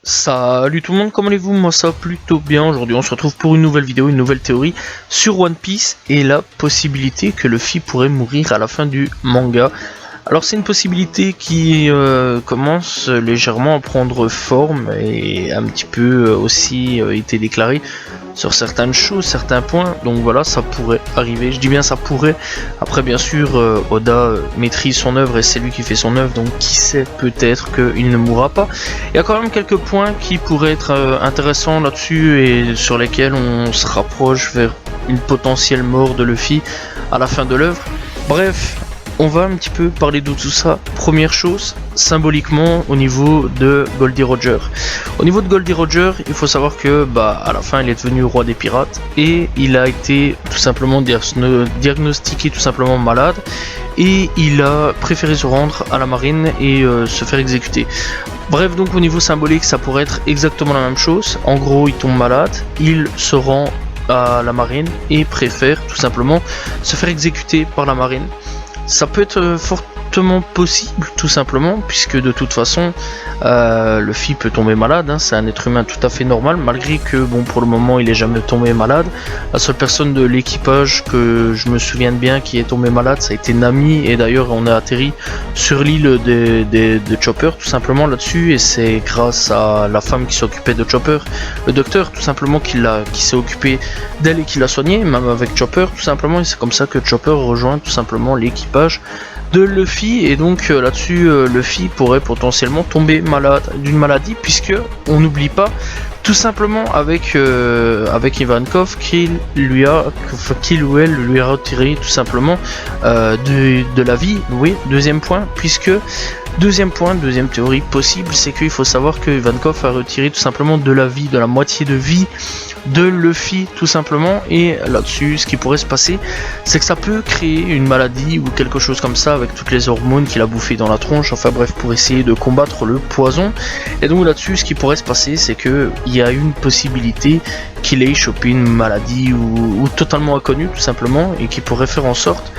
Salut tout le monde, comment allez-vous? Moi ça va plutôt bien. Aujourd'hui on se retrouve pour une nouvelle vidéo, une nouvelle théorie sur One Piece et la possibilité que Luffy pourrait mourir à la fin du manga. Alors c'est une possibilité qui commence légèrement à prendre forme et un petit peu aussi été déclarée sur certaines choses, certains points. Donc voilà, ça pourrait arriver, je dis bien ça pourrait. Après bien sûr Oda maîtrise son œuvre et c'est lui qui fait son œuvre, donc qui sait, peut-être qu'il ne mourra pas. Il y a quand même quelques points qui pourraient être intéressants là-dessus et sur lesquels on se rapproche vers une potentielle mort de Luffy à la fin de l'œuvre. Bref, on va un petit peu parler de tout ça. Première chose, symboliquement au niveau de Goldie Roger. Au niveau de Goldie Roger, il faut savoir que à la fin il est devenu roi des pirates et il a été tout simplement diagnostiqué tout simplement malade et il a préféré se rendre à la marine et se faire exécuter. Bref, donc au niveau symbolique ça pourrait être exactement la même chose. En gros il tombe malade, il se rend à la marine et préfère tout simplement se faire exécuter par la marine. Ça peut être fortement possible tout simplement puisque de toute façon Luffy peut tomber malade, hein, c'est un être humain tout à fait normal malgré que bon pour le moment il est jamais tombé malade. La seule personne de l'équipage que je me souvienne bien qui est tombé malade ça a été Nami et d'ailleurs on a atterri sur l'île de Chopper tout simplement là-dessus et c'est grâce à la femme qui s'occupait de Chopper, le docteur tout simplement qui s'est occupé d'elle et qui l'a soigné même avec Chopper tout simplement et c'est comme ça que Chopper rejoint tout simplement l'équipage de Luffy et donc là-dessus Luffy pourrait potentiellement tomber malade d'une maladie puisque on n'oublie pas tout simplement avec Ivankov qu'il ou elle lui a retiré tout simplement de la vie. Oui, deuxième point, deuxième théorie possible, c'est qu'il faut savoir que Ivankov a retiré tout simplement de la vie, de la moitié de vie de Luffy tout simplement et là-dessus ce qui pourrait se passer c'est que ça peut créer une maladie ou quelque chose comme ça avec toutes les hormones qu'il a bouffées dans la tronche, enfin bref pour essayer de combattre le poison et donc là-dessus ce qui pourrait se passer c'est que il y a une possibilité qu'il ait chopé une maladie ou totalement inconnue tout simplement et qui pourrait faire en sorte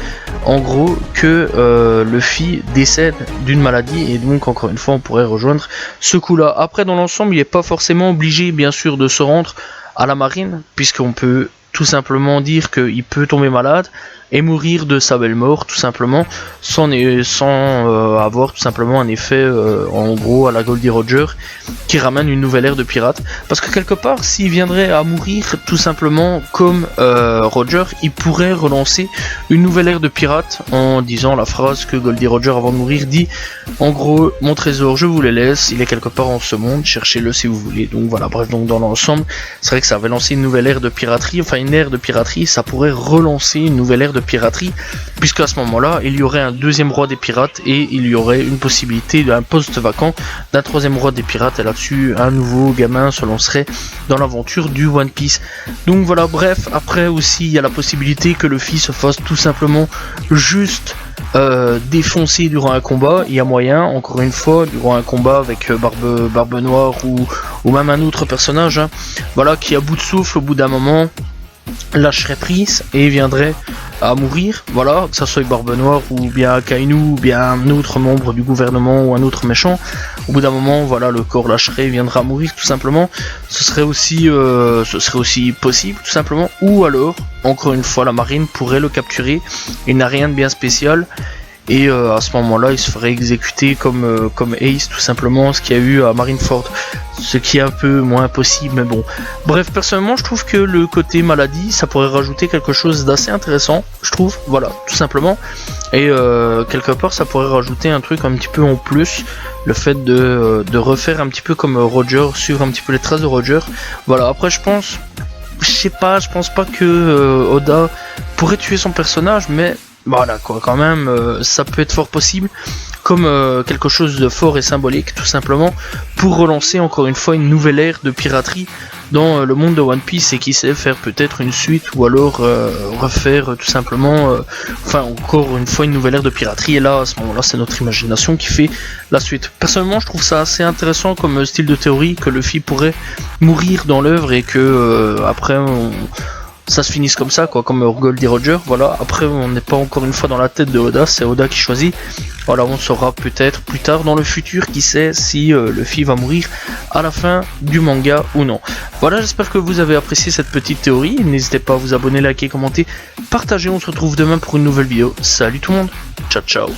en gros que Luffy décède d'une maladie et donc encore une fois on pourrait rejoindre ce coup là. Après dans l'ensemble il n'est pas forcément obligé bien sûr de se rendre à la marine, puisqu'on peut tout simplement dire qu'il peut tomber malade et mourir de sa belle mort, tout simplement, sans avoir tout simplement un effet, en gros, à la Goldie Roger, qui ramène une nouvelle ère de pirates. Parce que quelque part, s'il viendrait à mourir tout simplement comme Roger, il pourrait relancer une nouvelle ère de pirates en disant la phrase que Goldie Roger avant de mourir dit, en gros, mon trésor, je vous le laisse, il est quelque part en ce monde, cherchez-le si vous voulez. Donc voilà, bref, donc dans l'ensemble, c'est vrai que ça avait lancé une nouvelle ère de piraterie, enfin une ère de piraterie, ça pourrait relancer une nouvelle ère de piraterie, puisque à ce moment-là, il y aurait un deuxième roi des pirates et il y aurait une possibilité d'un poste vacant d'un troisième roi des pirates et là-dessus, un nouveau gamin se lancerait dans l'aventure du One Piece. Donc voilà, bref, après aussi, il y a la possibilité que Luffy se fasse tout simplement juste défoncer durant un combat. Il y a moyen, encore une fois, durant un combat avec Barbe Noire ou même un autre personnage, hein, voilà, qui à bout de souffle au bout d'un moment lâcherait prise et viendrait à mourir, voilà, que ça soit Barbe Noire ou bien Kainu ou bien un autre membre du gouvernement ou un autre méchant, au bout d'un moment, voilà, le corps lâcherait et viendra à mourir tout simplement, ce serait aussi possible tout simplement, ou alors, encore une fois, la marine pourrait le capturer, il n'a rien de bien spécial, et à ce moment-là, il se ferait exécuter comme Ace, tout simplement, ce qu'il y a eu à Marineford, ce qui est un peu moins possible, mais bon. Bref, personnellement, je trouve que le côté maladie, ça pourrait rajouter quelque chose d'assez intéressant, je trouve, voilà, tout simplement. Et quelque part, ça pourrait rajouter un truc un petit peu en plus, le fait de refaire un petit peu comme Roger, suivre un petit peu les traces de Roger. Voilà, après, je pense pas que Oda pourrait tuer son personnage, mais voilà quoi, quand même, ça peut être fort possible comme quelque chose de fort et symbolique tout simplement pour relancer encore une fois une nouvelle ère de piraterie dans le monde de One Piece et qui sait faire peut-être une suite ou alors refaire tout simplement enfin encore une fois une nouvelle ère de piraterie et là à ce moment là c'est notre imagination qui fait la suite. Personnellement je trouve ça assez intéressant comme style de théorie que Luffy pourrait mourir dans l'œuvre et que après ça se finisse comme ça quoi, comme Goldie Roger, voilà. Après on n'est pas encore une fois dans la tête de Oda, c'est Oda qui choisit Voilà, on saura peut-être plus tard dans le futur, qui sait, si Luffy va mourir à la fin du manga ou non. Voilà, j'espère que vous avez apprécié cette petite théorie. N'hésitez pas à vous abonner, liker, commenter, partager. On se retrouve demain pour une nouvelle vidéo. Salut tout le monde, ciao ciao.